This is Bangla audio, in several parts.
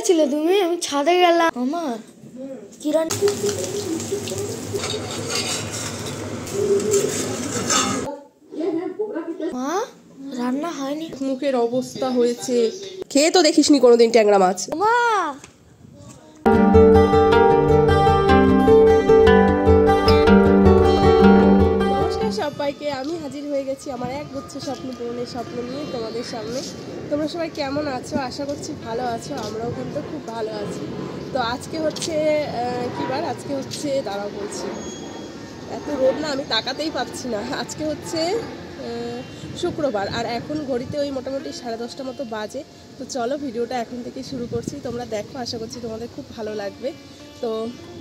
গেছিলে তুমি? আমি ছাদে গেলাম। আমার কি মা রান্না হয়নি। মুখের অবস্থা হয়েছে, খেয়ে তো দেখিসনি কোনোদিন ট্যাংরা মাছ। মা নমস্কার সবাইকে, আমি হাজির হয়ে গেছি আমার এক গুচ্ছ স্বপ্ন পূরণের স্বপ্ন নিয়ে তোমাদের সামনে। তোমরা সবাই কেমন আছো? আশা করছি ভালো আছো, আমরাও কিন্তু খুব ভালো আছি। তো আজকে হচ্ছে কি বার? আজকে হচ্ছে দাঁড়াও বলছি, এত রোদ না আমি তাকাতেই পাচ্ছি না। আজকে হচ্ছে শুক্রবার, আর এখন ঘড়িতে ওই মোটামুটি 10:30 মতো বাজে। তো চলো ভিডিওটা এখন থেকে শুরু করছি, তোমরা দেখো, আশা করছি তোমাদের খুব ভালো লাগবে। তো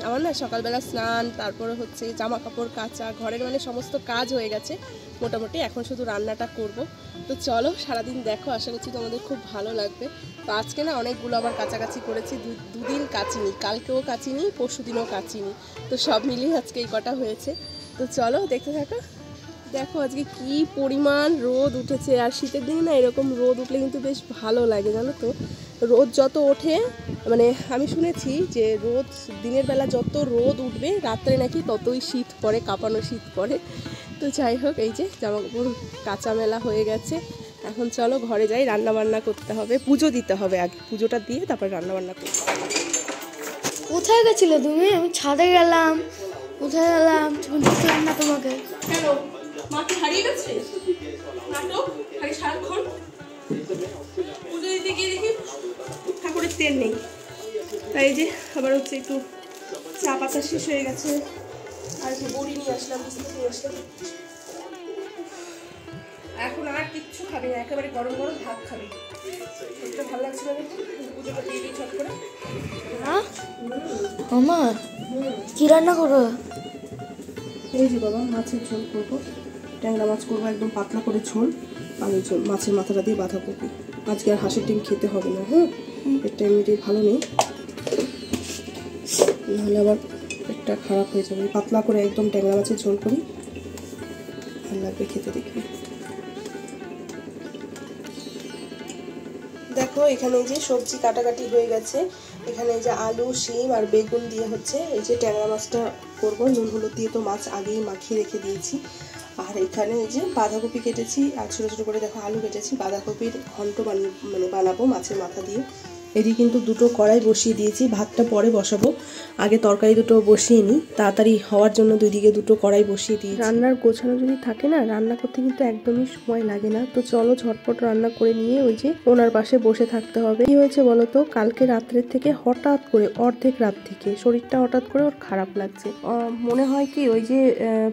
আমার না সকালবেলা স্নান, তারপরে হচ্ছে জামা কাপড় কাচা, ঘরের মানে সমস্ত কাজ হয়ে গেছে মোটামুটি, এখন শুধু রান্নাটা করব। তো চলো সারাদিন দেখো, আশা করছি তোমাদের খুব ভালো লাগবে। তো আজকে না অনেকগুলো আবার কাচাকাচি করেছি, দুদিন কাচিনি, কালকেও কাচিনি, পরশু দিনও কাচিনি, তো সব মিলিয়ে আজকে এই কটা হয়েছে। তো চলো দেখতে থাকো। দেখো আজকে কি পরিমাণ রোদ উঠেছে, আর শীতের দিনে না এরকম রোদ উঠলে কিন্তু বেশ ভালো লাগে, জানো তো। রোদ যত ওঠে, মানে আমি শুনেছি যে রোদ দিনের বেলা যত রোদ উঠবে রাত্রে নাকি ততই শীত পড়ে, কাঁপানো শীত পড়ে। তো যাই হোক, এই যে জামা কাপড় কাঁচা মেলা হয়ে গেছে, এখন চলো ঘরে যাই, রান্না বান্না করতে হবে, পুজো দিতে হবে, আগে পুজোটা দিয়ে তারপরে রান্না বান্না করতে হবে। কোথায় গেছিলে তুমি? আমি ছাদে গেলাম। কোথায় গেলাম দেখলাম না তোমাকে। কেন মা কি হারিয়ে গেছে? নাটক খালি সারাক্ষণ পুজো দিতে গিয়ে দেখি ঠাকুরের তেল নেই, তাই যে আবার হচ্ছে একটু চা পাতা শেষ হয়ে গেছে, আর কি বড়ি নিয়ে আসলাম, বিস্কুট নিয়ে আসলাম। এখন আর কিচ্ছু খাবি না, একেবারে গরম গরম ভাত খাবি। এটা ভালো লাগছে না, পুজোটা দিয়ে দিই ছট করে। আমার কি রান্না করবো? এই যে বাবা, মাছের ঝোল করবো, ট্যাংরা মাছ করবো, একদম পাতলা করে ঝোল, আর এই ঝোল মাছের মাথাটা দিয়ে বাঁধাকপি। আজকে আর হাঁসের ডিম খেতে হবে না, হ্যাঁ, পেটটা এমনিতেই ভালো নেই, নাহলে আবার পেটটা খারাপ হয়ে যাবে। পাতলা করে একদম ট্যাংরা মাছের ঝোল করি, ভালো লাগবে খেতে, দেখবি। দেখো এখানে যে সবজি কাটাকাটি হয়ে গেছে, এখানে যে আলু, শিম আর বেগুন দিয়ে হচ্ছে এই যে ট্যাংরা মাছটা করবো, নুন হলুদ দিয়ে তো মাছ আগেই মাখিয়ে রেখে দিয়েছি। আর এখানে এই যে বাঁধাকপি কেটেছি, আর ছোটো ছোটো করে দেখো আলু কেটেছি, বাঁধাকপির ঘন্ট বানাবো মাছের মাথা দিয়ে। এদিকে কিন্তু দুটো কড়াই বসিয়ে দিয়েছি, ভাতটা পরে বসাবো, আগে তরকারি দুটো বসিয়ে নিই, তাড়াতাড়ি হওয়ার জন্য দুই দিকে দুটো কড়াই বসিয়ে দিই। রান্নার গোছানো যদি থাকে না, রান্না করতে কিন্তু একদমই সময় লাগে না। তো চলো ঝটপট রান্না করে নিয়ে ওই যে ওনার পাশে বসে থাকতে হবে। কি হয়েছে বলো তো, কালকে রাত্রের থেকে হঠাৎ করে অর্ধেক রাত থেকে শরীরটা হঠাৎ করে ওর খারাপ লাগছে। মনে হয় কি ওই যে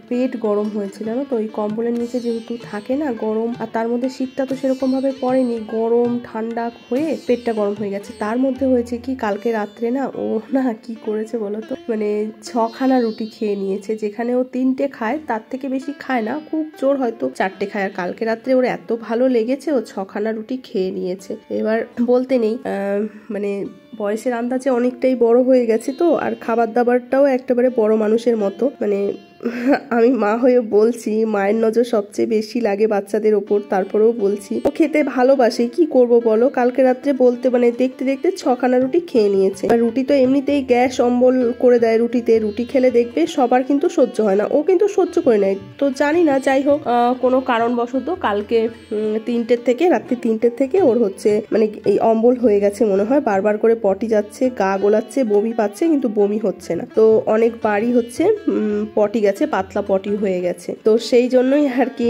পেট গরম হয়েছে, জানো তো, ওই কম্বলের নিচে যেহেতু থাকে না গরম, আর তার মধ্যে শীতটা তো সেরকম ভাবে পড়েনি, গরম ঠান্ডা হয়ে পেটটা গরম হয়ে গেছে। তার মধ্যে হয়েছে কি, কালকে রাত্রে না ও না কি করেছে বলতো, মানে 6খানা রুটি খেয়ে নিয়েছে, যেখানে ও 3টে খায়, তার থেকে বেশি খায় না, খুব জোর হয়তো 4টে খায়। আর কালকে রাত্রে ওর এত ভালো লেগেছে, ও 6খানা রুটি খেয়ে নিয়েছে। এবার বলতে নেই, মানে বয়সের আন্দাজে অনেকটাই বড় হয়ে গেছে তো, আর খাবার দাবারটাও একেবারে বড় মানুষের মতো। মানে আমি মা হয়ে বলছি, মায়ের নজর সবচেয়ে বেশি লাগে বাচ্চাদের ওপর, তারপরেও বলছি ও খেতে ভালোবাসে, কি করব বলো। কালকে রাত্রে বলতে মানে দেখতে দেখতে 6খানা রুটি খেয়ে নিয়েছে। আর রুটি তো এমনিতেই গ্যাস অম্বল করে দেয় রুটিতে, রুটি খেলে দেখবে সবার কিন্তু সহ্য হয় না, ও কিন্তু সহ্য করে নেয়। তো জানি না, যাই হোক কোনো কারণবশত কালকে রাত্রি 3টের থেকে ওর হচ্ছে মানে এই অম্বল হয়ে গেছে মনে হয়, বারবার করে পটি যাচ্ছে, গা গোলাচ্ছে, বমি পাচ্ছে, কিন্তু বমি হচ্ছে না। তো অনেকবারই হচ্ছে পটি গেছে, পাতলা পটি হয়ে গেছে। তো সেই জন্যই আর কি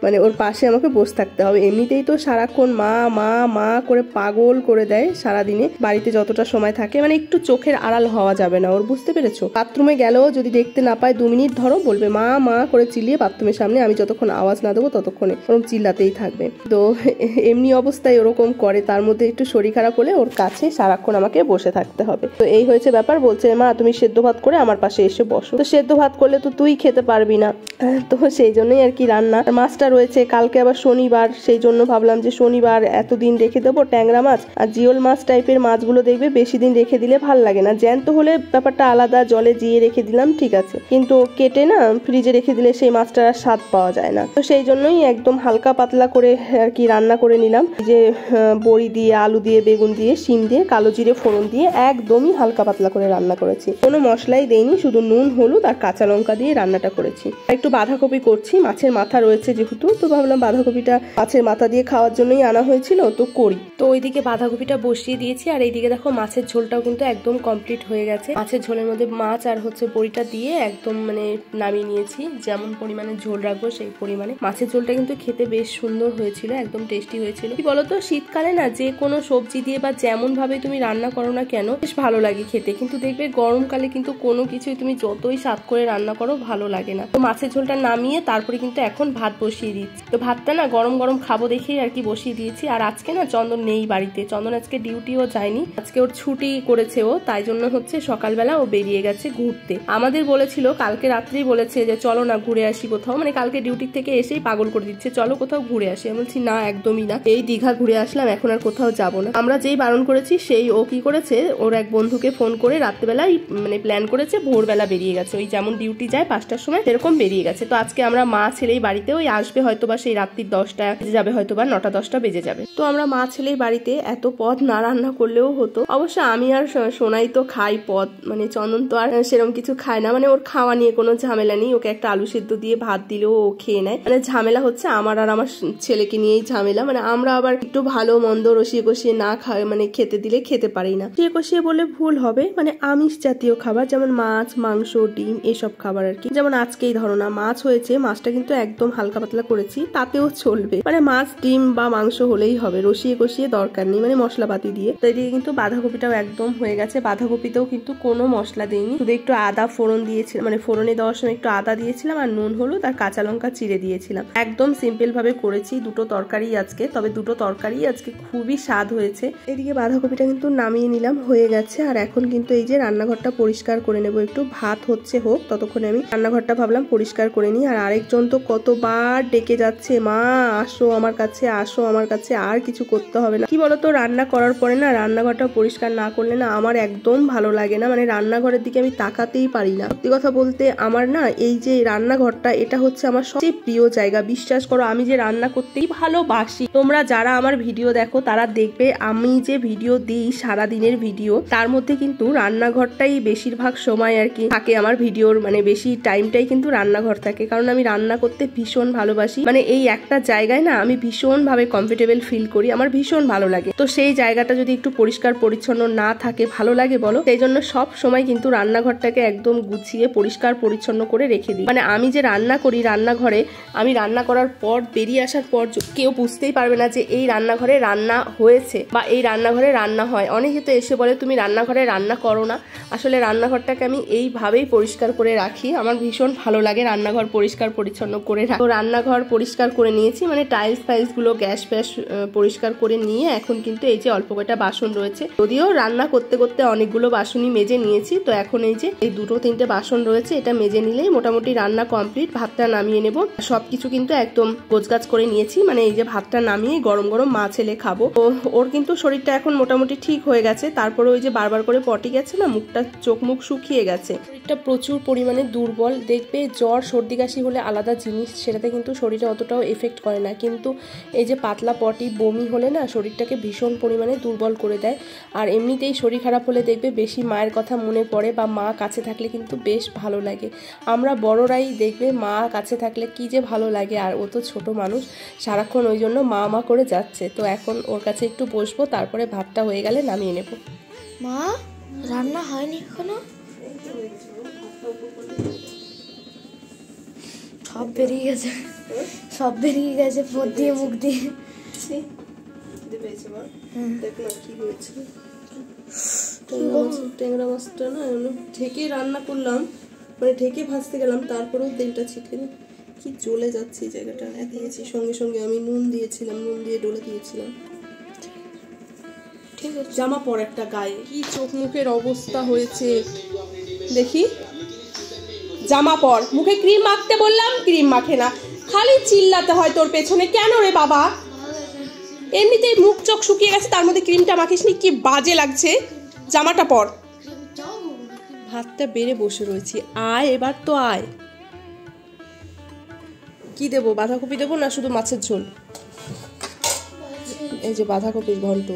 মানে ওর পাশে আমাকে বসে থাকতে হবে। এমনিতেই তো সারাক্ষণ মা মা মা করে পাগল করে দেয় সারাদিনে, বাড়িতে যতটা সময় থাকে, মানে একটু চোখের আড়াল হওয়া যাবে না ওর, বুঝতে পেরেছো। বাথরুমে গেলেও যদি দেখতে না পায় 2 মিনিট ধরো বলবে মা মা করে চিল্লিয়ে বাথরুমের সামনে, আমি যতক্ষণ আওয়াজ না দেবো ততক্ষণে ওরকম চিল্লাতেই থাকবে। তো এমনি অবস্থায় ওরকম করে, তার মধ্যে একটু শরীর খারাপ হলে ওর কাছে সারাক্ষণ আমাকে বসে থাকতে হবে। তো এই হয়েছে ব্যাপার। বলছে মা তুমি সেদ্ধ ভাত করে আমার পাশে এসে বসো। তো সেদ্ধ ভাত করলে তো তুই খেতে পারবি না, তো সেই জন্যই আর কি রান্না। মাছটা রয়েছে, কালকে আবার শনিবার, সেই জন্য ভাবলাম যে শনিবার এতদিন রেখে দেবো ট্যাংরা মাছ। আর জিওল মাছ টাইপের মাছগুলো দেখবে বেশি দিন রেখে দিলে ভাল লাগে না, জ্যান্ত হলে ব্যাপারটা আলাদা, জলে জিয়ে রেখে দিলাম ঠিক আছে, কিন্তু কেটে না ফ্রিজে রেখে দিলে সেই মাছটার স্বাদ পাওয়া যায় না। তো সেই জন্যই একদম হালকা পাতলা করে আর কি রান্না করে নিলাম, যে বড়ি দিয়ে, আলু দিয়ে, বেগুন দিয়ে, শিম দিয়ে, কালো জিরে ফোড়ন দিয়ে একদমই হালকা পাতলা করে রান্না করেছি। কোনো মশলাই দেইনি, শুধু নুন, হলুদ আর কাঁচা লঙ্কা দিয়ে রান্নাটা করেছি। একটু বাঁধাকপি করছি, মাছের মাথা রয়েছে যেহেতু, তো ভাবলাম বাঁধাকপিটা মাছের মাথা দিয়ে খাওয়ার জন্যই আনা হয়েছিল, তো করি। তো ওইদিকে বাঁধাকপিটা বসিয়ে দিয়েছি, আর এইদিকে দেখো মাছের ঝোলটাও কিন্তু একদম কমপ্লিট হয়ে গেছে। মাছের ঝোলের মধ্যে মাছ আর হচ্ছে বড়িটা দিয়ে একদম মানে নামিয়ে নিয়েছি, যেমন পরিমাণে ঝোল রাখবো সেই পরিমাণে। মাছের ঝোলটা কিন্তু খেতে বেশ সুন্দর হয়েছিল, একদম টেস্টি হয়েছিল। কি বলতো, শীতকালে না যে কোনো সবজি দিয়ে বা যেমন ভাবে তুমি রান্না করো না কেন বেশ ভালো লাগে খেতে, কিন্তু দেখবে গরমকালে কিন্তু কোনো কিছুই তুমি যতই স্বাদ করে রান্না করো ভালো লাগে না। তো মাছের ঝোলটা নামিয়ে তারপরে কিন্তু এখন ভাত বসিয়ে দিচ্ছি। তো ভাতটা না গরম গরম খাবো দেখেই আর কি বসিয়ে দিয়েছি। আর আজকে না চন্দন নেই বাড়িতে, চন্দন আজকে ডিউটিও যায়নি, আজকে ওর ছুটি করেছে ও, তাই জন্য হচ্ছে সকালবেলা ও বেরিয়ে গেছে ঘুরতে। আমাদের বলেছিল, কালকে রাত্রেই বলেছে যে চলো না ঘুরে আসি কোথাও, মানে কালকে ডিউটি থেকে এসেই পাগল করে দিচ্ছে, চলো কোথাও ঘুরে আসি। আমি বলছি না, একদমই না, এই দীঘা ঘুরে আসলাম, এখন আর কোথাও যাবো না। আমরা যেই বারণ করেছি সেই ও কি করেছে, ওর এক বন্ধুকে ফোন করে রাত্রেবেলায় মানে প্ল্যান করেছে, ভোরবেলা বেরিয়ে গেছে, ওই যেমন ডিউটি যায় 5টার সময় সেরকম বেরিয়ে গেছে। তো আজকে আমরা মা ছেলেই বাড়িতে, ওই আসবে হয়তো বা সেই রাত্রির 10টা বেজে যাবে, হয়তো বা 9টা-10টা বেজে যাবে। তো আমরা মা ছেলেই বাড়িতে, এত পদ না রান্না করলেও হতো। অবশ্য আমি আর সোনাই তো খাই পদ, মানে চন্দন তো আর সেরকম কিছু খায় না, মানে ওর খাওয়া নিয়ে কোনো ঝামেলা নেই, ওকে একটা আলু সেদ্ধ দিয়ে ভাত দিলেও ও খেয়ে নেয়। মানে ঝামেলা হচ্ছে আমার আর আমার ছেলেকে নিয়েই ঝামেলা, মানে আমরা আবার একটু ভালো মন্দ রসিয়ে কষিয়ে না খাই, মানে খেতে দিলে খেতে পারি না। রসিয়ে কষিয়ে বলে ভুল হবে, মানে আমিষ জাতীয় খাবার যেমন মাছ, মাংস, ডিম এসব খাবার আর কি। যেমন আজকেই ধরো না মাছ হয়েছে, মাছটা কিন্তু একদম হালকা পাতলা করেছি, তাতেও চলবে, মানে মাছ, ডিম বা মাংস হলেই হবে, রসিয়ে কষিয়ে দরকার নেই, মানে মশলাপাতি দিয়ে। তো এদিকে কিন্তু বাঁধাকপিটাও একদম হয়ে গেছে, বাঁধাকপিতেও কিন্তু কোনো মশলা দেইনি, শুধু একটু আদা ফোড়ন দিয়েছিলাম, মানে ফোড়নে দেওয়ার সময় একটু আদা দিয়েছিলাম, আর নুন, হলুদ আর কাঁচা লঙ্কা চিড়ে দিয়েছিলাম। একদম সিম্পল ভাবে করেছি, দুটো তরকারি আজকে, তবে দুটো তরকারি আজকে খুবই স্বাদ হয়েছে। এদিকে বাঁধাকপিটা কিন্তু নামিয়ে নিলাম, হয়ে গেছে। আর এখন কিন্তু এই যে রান্নাঘরটা পরিষ্কার করে নেবো, একটু ভাত হচ্ছে হোক ততক্ষণে আমি রান্নাঘরটা ভাবলাম পরিষ্কার করে নিই। আর আরেকজন তো কতবার ডেকে যাচ্ছে, মা আসো আমার কাছে, আসো আমার কাছে, আর কিছু করতে হবে না। কি বলতো, রান্না করার পরে না রান্নাঘরটা পরিষ্কার না করলে না আমার একদম ভালো লাগে না, মানে রান্নাঘরের দিকে আমি তাকাতেই পারি না। সত্যি কথা বলতে আমার না এই যে রান্নাঘরটা, এটা হচ্ছে আমার সবচেয়ে প্রিয় জায়গা। বিশ্বাস করো, আমি যে রান্না করতেই ভালোবাসি। তোমরা যারা আমার ভিডিও দেখো তারা দেখবে আমি যে ভিডিও দিই সারা দিনের ভিডিও, তার মধ্যে কিন্তু রান্নাঘরটাই বেশিরভাগ সময় আর কি থাকে আমার ভিডিওর, মানে বেশি টাইমটাই কিন্তু রান্নাঘর থাকে, কারণ আমি রান্না করতে ভীষণ ভালোবাসি। মানে এই একটা জায়গায় না আমি ভীষণ ভাবে কমফোর্টেবল ফিল করি, আমার ভীষণ ভালো লাগে। তো সেই জায়গাটা যদি একটু পরিষ্কার পরিচ্ছন্ন না থাকে ভালো লাগে বলো? সেই জন্য সব সময় কিন্তু রান্নাঘরটাকে একদম গুছিয়ে পরিষ্কার পরিচ্ছন্ন করে রেখে দিই। মানে আমি যে রান্না করি রান্নাঘরে, আমি রান্না করার পর বেরিয়ে আসার পর কেউ বুঝতেই পারবে না যে এই রান্নাঘরে রান্না হয়েছে বা এই রান্নাঘরে রান্না হয়। অনেকে তো এসে বলে তুমি রান্নাঘরে রান্না করো না, আসলে রান্নাঘরটাকে আমি এইভাবেই পরিষ্কার করে রাখি, আমার ভীষণ ভালো লাগে রান্নাঘর পরিষ্কার পরিচ্ছন্ন করে রাখি। তো রান্নাঘর পরিষ্কার করে নিয়েছি, মানে টাইলস ফাইলস গুলো, গ্যাস ফ্যাস পরিষ্কার করে নিয়ে এখন কিন্তু এই যে অল্প কয়টা বাসন রয়েছে, যদিও রান্না করতে করতে অনেকগুলো বাসনই মেজে নিয়েছি, তো এখন এই যে এই 2-3টে বাসন রয়েছে, এটা মেজে নিলেই মোটামুটি রান্না কমপ্লিট। ভাতটা নামিয়ে নেব, সবকিছু কিন্তু একদম গোছগাছ করে নিয়েছি, মানে এই যে ভাতটা নামিয়ে গরম গরম মা ছেলে খাবো। তো ওর কিন্তু শরীরটা এখন মোটামুটি ঠিক হয়ে গেছে, তারপরে ওই যে বারবার করে পটি গেছে না, মুখটা চোখ মুখ শুকিয়ে গেছে, শরীরটা প্রচুর পরিমাণে দুর্বল। দেখবে জ্বর সর্দি কাশি হলে আলাদা জিনিস, সেটাতে কিন্তু শরীরে অতটাও এফেক্ট করে না, কিন্তু এই যে পাতলা পটি বমি হলে না শরীরটাকে ভীষণ পরিমাণে দুর্বল করে দেয়। আর এমনিতেই শরীর খারাপ হলে দেখবে বেশি মায়ের কথা মনে পড়ে, বা মা কাছে থাকলে কিন্তু বেশ ভালো লাগে। আমরা বড়রাই দেখবে মা কাছে থাকলে কি যে ভালো লাগে, আর ও তো ছোট মানুষ, সারাক্ষণ ওই জন্য মা মা করে যাচ্ছে। তো এখন ওর কাছে একটু বসবো, তারপরে ভাতটা হয়ে গেলে নামিয়ে নেব। মা রান্না হয়নি এখনো? সব বেরিয়ে গেছে, সব বেরিয়ে গেছে পথ দিয়ে, মুখ দিয়ে। ট্যাংরা মাছটা না ঢেকে রান্না করলাম, মানে ঢেকে ভাজতে গেলাম, তারপরেও তেলটা ছিটকে কি জ্বলে যাচ্ছে এই জায়গাটা। দিয়েছি সঙ্গে সঙ্গে আমি নুন দিয়েছিলাম, নুন দিয়ে ডলে দিয়েছিলাম। ঠিক আছে, জামা পর একটা গায়ে, কি চোখ মুখের অবস্থা হয়েছে দেখি, জামা পর, মুখে ক্রিম মাখতে বললাম ক্রিম মাখে না, খালি চিল্লাতে হয় তোর পেছনে। কেন রে বাবা? এমনিতেই মুখ চোখ শুকিয়ে গেছে, তার মধ্যে ক্রিমটা মাখিসনি, কি বাজে লাগছে। জামাটা পর। ভাতটা বেড়ে বসে রয়েছি, আয় এবার তো আয়। কি দেবো, বাঁধাকপি দেবো না শুধু মাছের ঝোল? এই যে বাঁধাকপির ঘন্ট,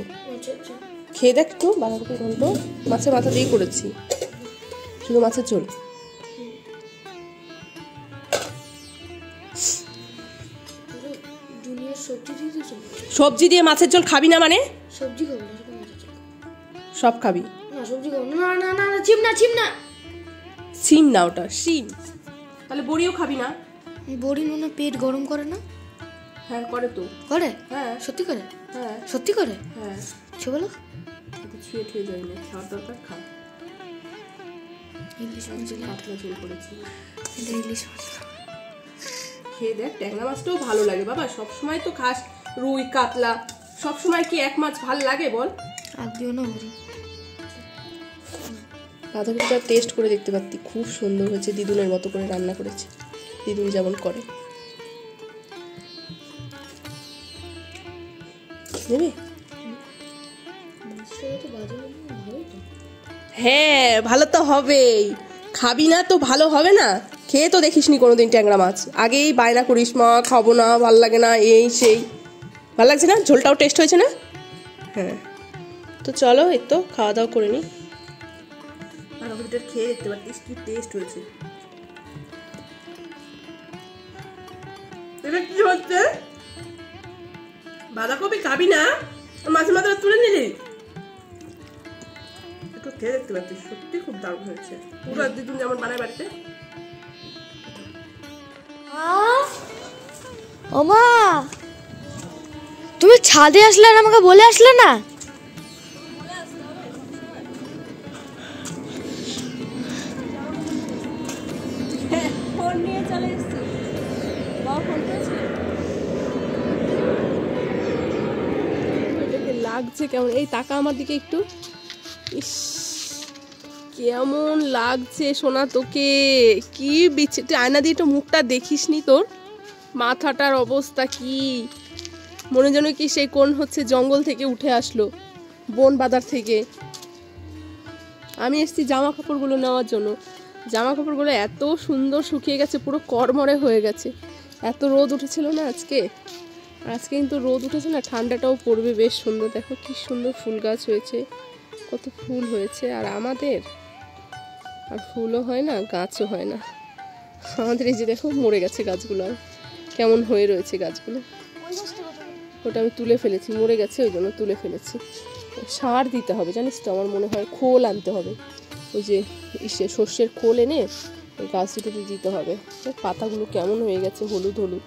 খেয়ে দেখ তো। বাঁধাকপির ঘন্ট মাছের মাথা দিয়ে করেছি, শুধু মাছের ঝোল। সবজি দিয়ে মাছের ঝোল খাবি না মানে? সবজি খাবো না, সব খাবি না সবজি খাবো না। না না না, চিম না চিম না। সিম না, ওটা শিম। তাহলে বড়িও খাবি না? বড়ি নুনে পেট গরম করে না? হ্যাঁ করে তো। করে? হ্যাঁ সত্যি করে? হ্যাঁ সত্যি করে? হ্যাঁ। আচ্ছা বলো। ছুঁয়ে ছুঁয়ে যাই না, খাওয়ার দরকার খা। ইলিশ মাছ, পাতলা ঝোল করেছি। ইলিশ মাছ খেয়ে দেখ, ট্যাংরা মাছটাও ভালো লাগে বাবা। সবসময় তো খাস রুই কাতলা, সবসময় কি এক মাছ ভাল লাগে বল? আর দিও না বড়ি। বাঁধাকপিটা টেস্ট করে দেখতে পারতি, খুব সুন্দর হয়েছে। দিদুনের মতো করে রান্না করেছে, দিদুন যেমন করে। নেবে? হ্যাঁ ভালো তো হবেই, খাবি না তো ভালো হবে না? খেয়ে তো দেখিসনি কোনোদিন ট্যাংরা মাছ, আগেই বায়না করিস মা খাবো না, ভাল লাগে না, এই সেই। ভাল লাগছে না? ঝোলটাও টেস্ট হয়েছে না? হ্যাঁ তো চলো, এই তো খাওয়া দাওয়া করে নি। বাঁধাকপিটা খেয়ে দেখতে পারতিস কি টেস্ট হয়েছে। এটা কি হচ্ছে? বাঁধাকপি খাবি না, মাছের মাথা তুলে নিলি? একটু খেয়ে দেখতে পাচ্ছিস, সত্যি খুব দারুণ হয়েছে। পুরো দিদুন যেমন বানায় বাড়িতে। ও মা, তুমি ছাদে আসলে আর আমাকে বলে আসলে না? ফোন নিয়ে চলে এসেছি। লাগছে কেমন? এই টাকা আমার দিকে একটু। ইস কেমন লাগছে সোনা তোকে, কি বিচ্ছে। তুই আয়না দিয়ে একটু মুখটা দেখিসনি, তোর মাথাটার অবস্থা কি? মনে যেন কি সেই কোন হচ্ছে জঙ্গল থেকে উঠে আসলো, বন বাজার থেকে। আমি এসেছি জামা কাপড়গুলো নেওয়ার জন্য। জামা কাপড়গুলো এত সুন্দর শুকিয়ে গেছে, পুরো কড়মড়ে হয়ে গেছে। এত রোদ উঠেছিল না আজকে, আজকে কিন্তু রোদ উঠেছে না, ঠান্ডাটাও পড়বে বেশ সুন্দর। দেখো কি সুন্দর ফুল গাছ হয়েছে, কত ফুল হয়েছে। আর আমাদের আর ফুলও হয় না, গাছও হয় না আমাদের। এই যে দেখো মরে গেছে গাছগুলো, আর কেমন হয়ে রয়েছে গাছগুলো। ওটা আমি তুলে ফেলেছি, মরে গেছে ওই জন্য তুলে ফেলেছি। সার দিতে হবে জানিস তো, আমার মনে হয় খোল আনতে হবে, ওই যে সর্ষের খোল এনে ওই গাছ দুটোতে দিতে হবে। পাতাগুলো কেমন হয়ে গেছে, হলুদ হলুদ।